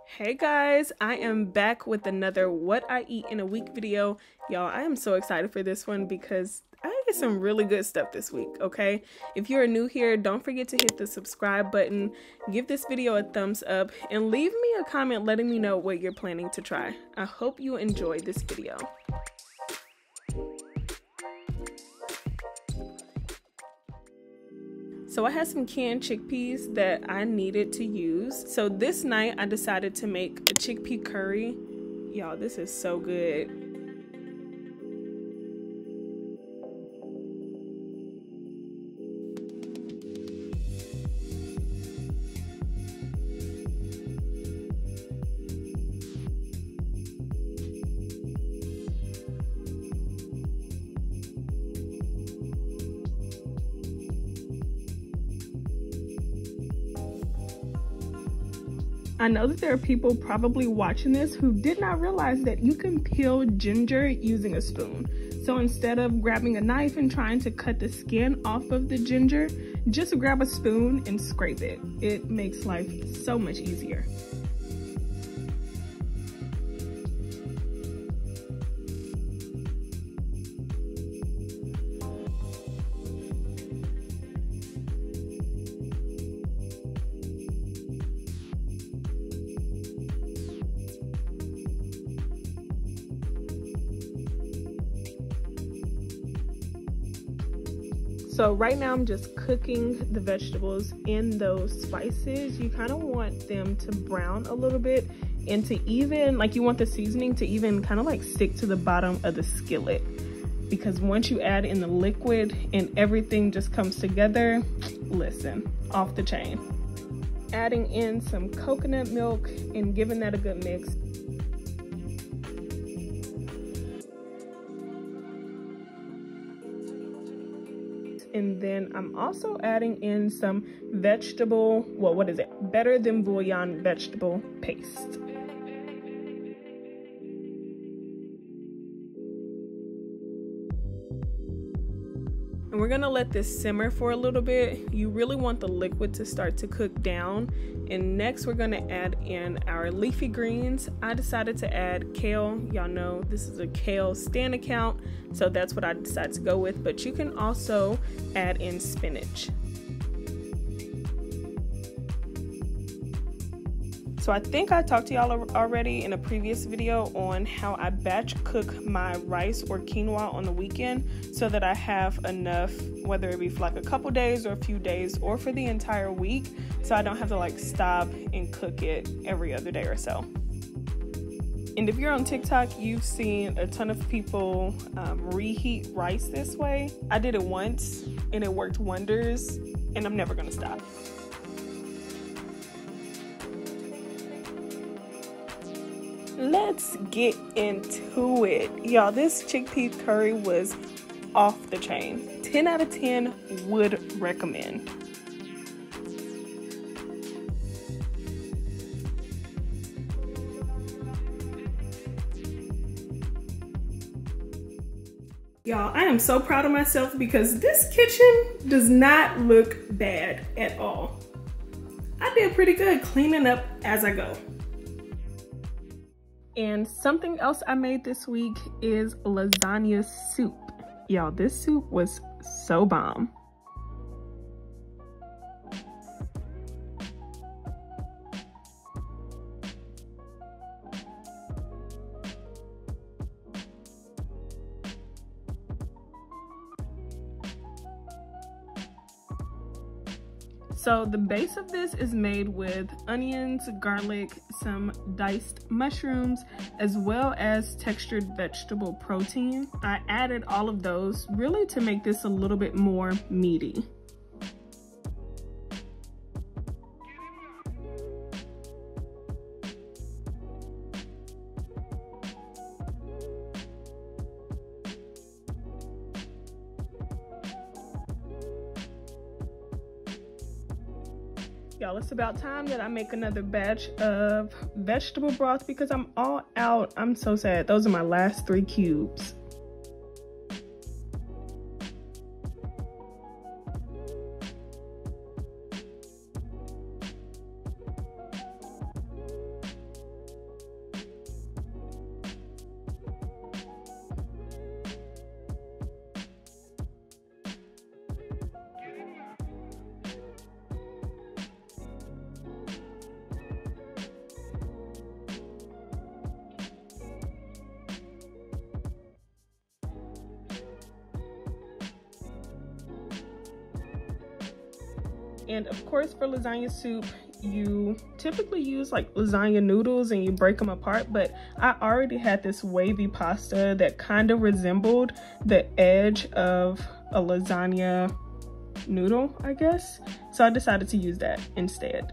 Hey guys, I am back with another What I Eat in a Week video. Y'all, I am so excited for this one because I get some really good stuff this week, okay? If you're new here, don't forget to hit the subscribe button, give this video a thumbs up, and leave me a comment letting me know what you're planning to try. I hope you enjoy this video. So I had some canned chickpeas that I needed to use. So this night I decided to make a chickpea curry. Y'all, this is so good. I know that there are people probably watching this who did not realize that you can peel ginger using a spoon. So instead of grabbing a knife and trying to cut the skin off of the ginger, just grab a spoon and scrape it. It makes life so much easier. So right now I'm just cooking the vegetables in those spices. You kind of want them to brown a little bit and to even, like you want the seasoning to even kind of like stick to the bottom of the skillet. Because once you add in the liquid and everything just comes together, listen, off the chain. Adding in some coconut milk and giving that a good mix. And then I'm also adding in some vegetable, well, what is it? Better Than Bouillon vegetable paste. And we're gonna let this simmer for a little bit. You really want the liquid to start to cook down. And next we're gonna add in our leafy greens. I decided to add kale. Y'all know this is a kale stand account, so that's what I decided to go with, but you can also add in spinach. So I think I talked to y'all already in a previous video on how I batch cook my rice or quinoa on the weekend so that I have enough, whether it be for like a couple days or a few days or for the entire week, so I don't have to like stop and cook it every other day or so. And if you're on TikTok, you've seen a ton of people reheat rice this way. I did it once and it worked wonders, and I'm never gonna stop. Let's get into it. Y'all, this chickpea curry was off the chain. 10 out of 10 would recommend. Y'all, I am so proud of myself because this kitchen does not look bad at all. I did pretty good cleaning up as I go. And something else I made this week is lasagna soup. Y'all, this soup was so bomb. So the base of this is made with onions, garlic, some diced mushrooms, as well as textured vegetable protein. I added all of those really to make this a little bit more meaty. Y'all, it's about time that I make another batch of vegetable broth because I'm all out. I'm so sad. Those are my last 3 cubes. And of course, for lasagna soup, you typically use like lasagna noodles and you break them apart, but I already had this wavy pasta that kind of resembled the edge of a lasagna noodle, I guess. So I decided to use that instead.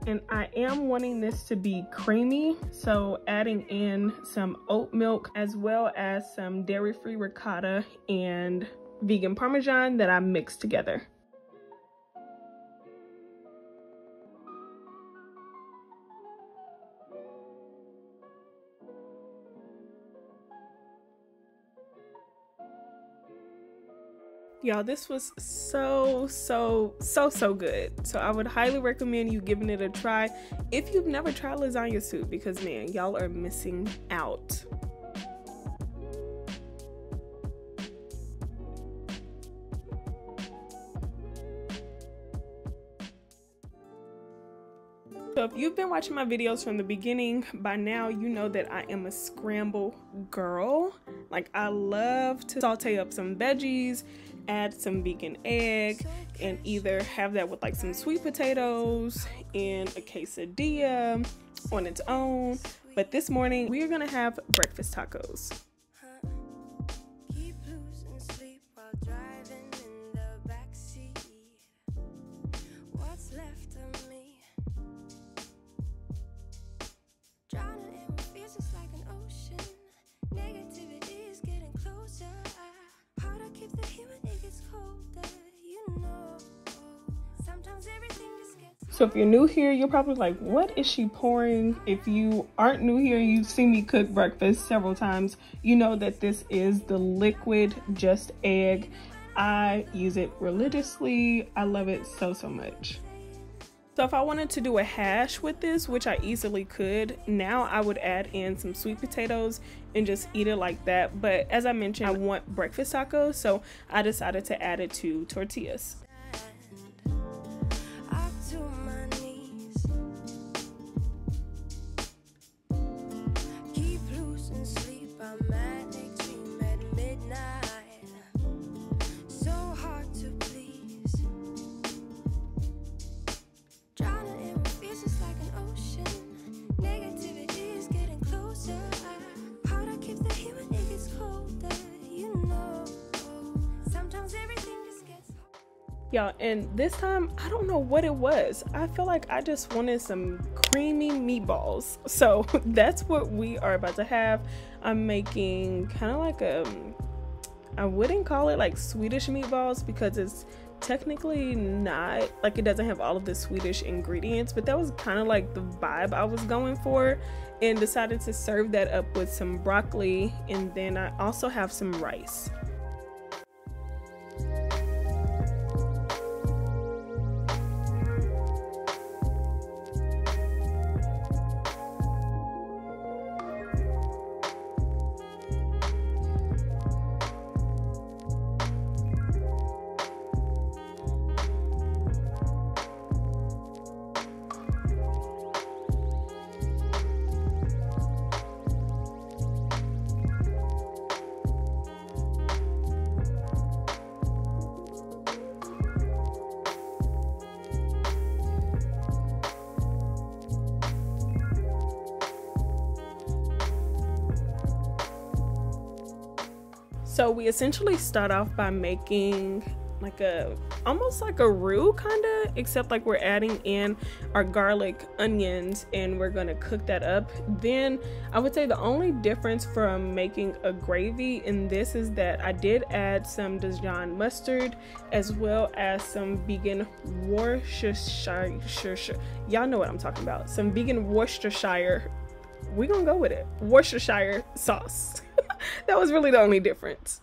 And I am wanting this to be creamy, so adding in some oat milk as well as some dairy-free ricotta and vegan parmesan that I mixed together. Y'all, this was so good. So I would highly recommend you giving it a try if you've never tried lasagna soup, because man, y'all are missing out. So if you've been watching my videos from the beginning, by now you know that I am a scramble girl. Like, I love to saute up some veggies, add some vegan egg, and either have that with like some sweet potatoes and a quesadilla on its own. But this morning we are gonna have breakfast tacos. So if you're new here, you're probably like, what is she pouring? If you aren't new here, you've seen me cook breakfast several times, you know that this is the liquid just egg. I use it religiously. I love it so much. So if I wanted to do a hash with this, which I easily could, now I would add in some sweet potatoes and just eat it like that. But as I mentioned, I want breakfast tacos, so I decided to add it to tortillas. Y'all, and this time I don't know what it was. I feel like I just wanted some creamy meatballs, so that's what we are about to have. I'm making kind of like I wouldn't call it like Swedish meatballs because it's technically not, like, it doesn't have all of the Swedish ingredients, but that was kind of like the vibe I was going for, and decided to serve that up with some broccoli, and then I also have some rice. So we essentially start off by making like almost like a roux kinda, except like we're adding in our garlic, onions, and we're gonna cook that up. Then I would say the only difference from making a gravy in this is that I did add some Dijon mustard as well as some vegan Worcestershire, y'all know what I'm talking about, some vegan Worcestershire, we're gonna go with it, Worcestershire sauce. That was really the only difference.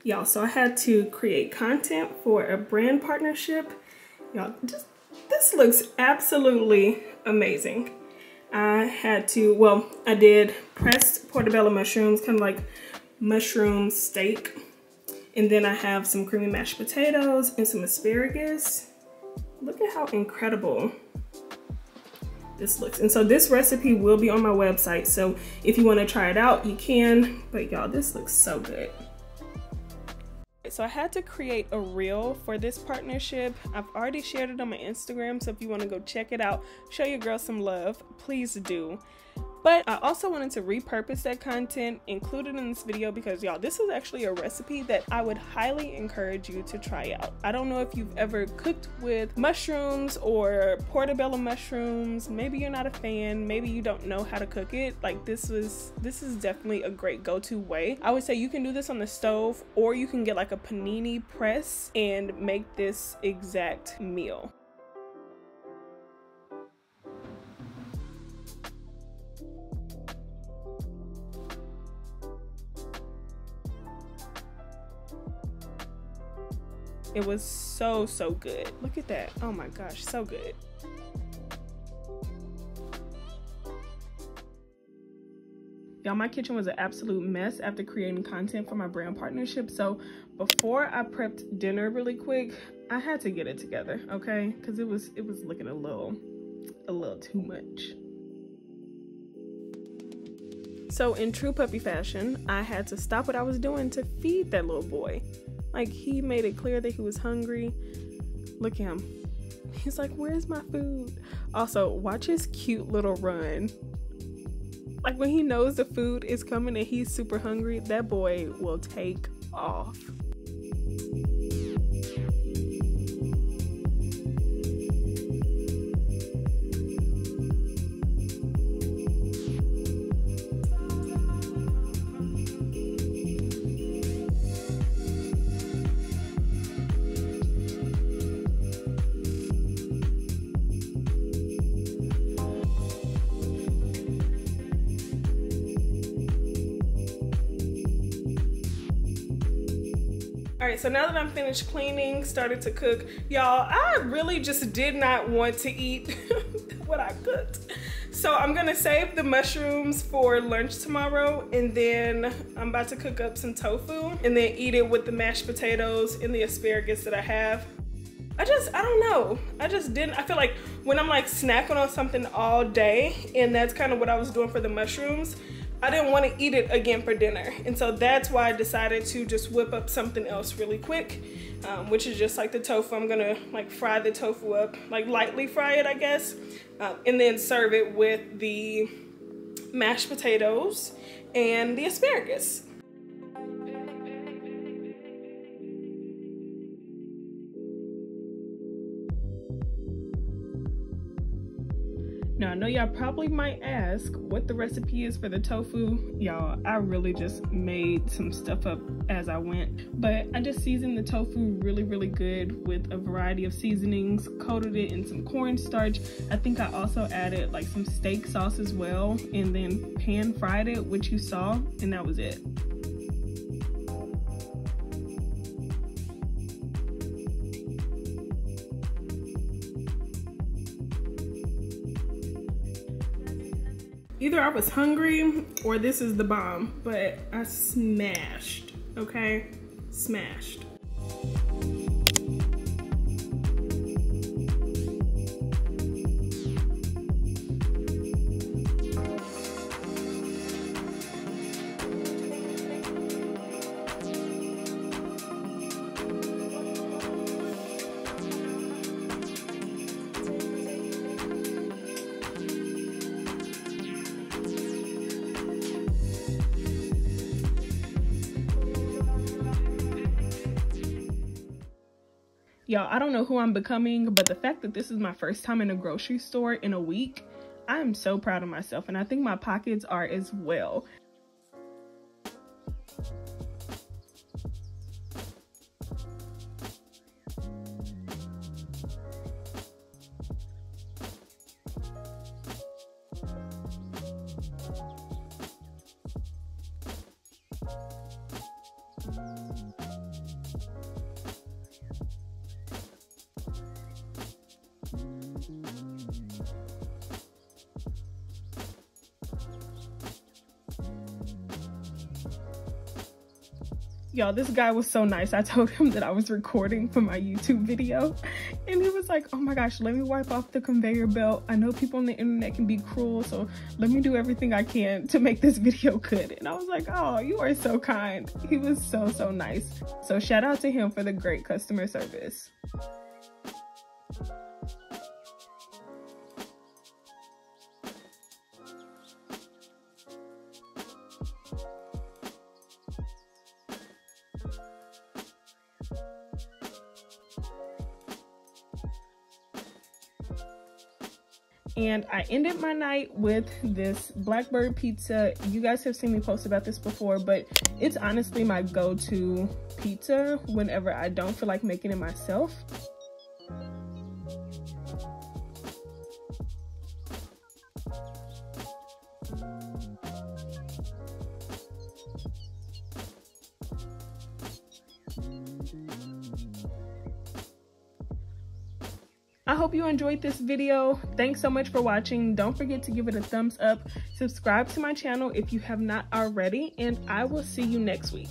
Y'all, so I had to create content for a brand partnership. Y'all, this looks absolutely amazing. I did pressed portobello mushrooms, kind of like mushroom steak. And then I have some creamy mashed potatoes and some asparagus. Look at how incredible this looks. And so this recipe will be on my website. So if you want to try it out, you can. But y'all, this looks so good. So I had to create a reel for this partnership. I've already shared it on my Instagram, so if you want to go check it out, show your girl some love, please do. But I also wanted to repurpose that content, include it in this video, because y'all, this is actually a recipe that I would highly encourage you to try out. I don't know if you've ever cooked with mushrooms or portobello mushrooms. Maybe you're not a fan, maybe you don't know how to cook it. Like this is definitely a great go-to way. I would say you can do this on the stove, or you can get like a panini press and make this exact meal. It was so good. Look at that. Oh my gosh, so good. Y'all, my kitchen was an absolute mess after creating content for my brand partnership. So before I prepped dinner really quick, I had to get it together, okay? Because it was looking a little too much. So in true puppy fashion, I had to stop what I was doing to feed that little boy. Like, he made it clear that he was hungry. Look at him. He's like, where's my food? Also, watch his cute little run. Like, when he knows the food is coming and he's super hungry, that boy will take off. Alright, so now that I'm finished cleaning, started to cook, y'all, I really just did not want to eat what I cooked. So I'm gonna save the mushrooms for lunch tomorrow, and then I'm about to cook up some tofu and then eat it with the mashed potatoes and the asparagus that I have. I don't know. I feel like when I'm like snacking on something all day, and that's kind of what I was doing for the mushrooms, I didn't want to eat it again for dinner. And so that's why I decided to just whip up something else really quick, which is just like the tofu. I'm gonna like fry the tofu up, like lightly fry it, I guess, and then serve it with the mashed potatoes and the asparagus. Now, I know y'all probably might ask what the recipe is for the tofu. Y'all, I really just made some stuff up as I went, but I just seasoned the tofu really good with a variety of seasonings, coated it in some cornstarch. I think I also added like some steak sauce as well, and then pan fried it, which you saw, and that was it. Either I was hungry or this is the bomb, but I smashed, okay? Smashed. Y'all, I don't know who I'm becoming, but the fact that this is my first time in a grocery store in a week, I am so proud of myself, and I think my pockets are as well. Y'all, this guy was so nice. I told him that I was recording for my YouTube video, and he was like, oh my gosh, let me wipe off the conveyor belt. I know people on the internet can be cruel, so let me do everything I can to make this video good. And I was like, oh, you are so kind. He was so nice. So shout out to him for the great customer service. And I ended my night with this Blackbird pizza. You guys have seen me post about this before, but it's honestly my go-to pizza whenever I don't feel like making it myself. I hope you enjoyed this video. Thanks so much for watching. Don't forget to give it a thumbs up. Subscribe to my channel if you have not already, and I will see you next week.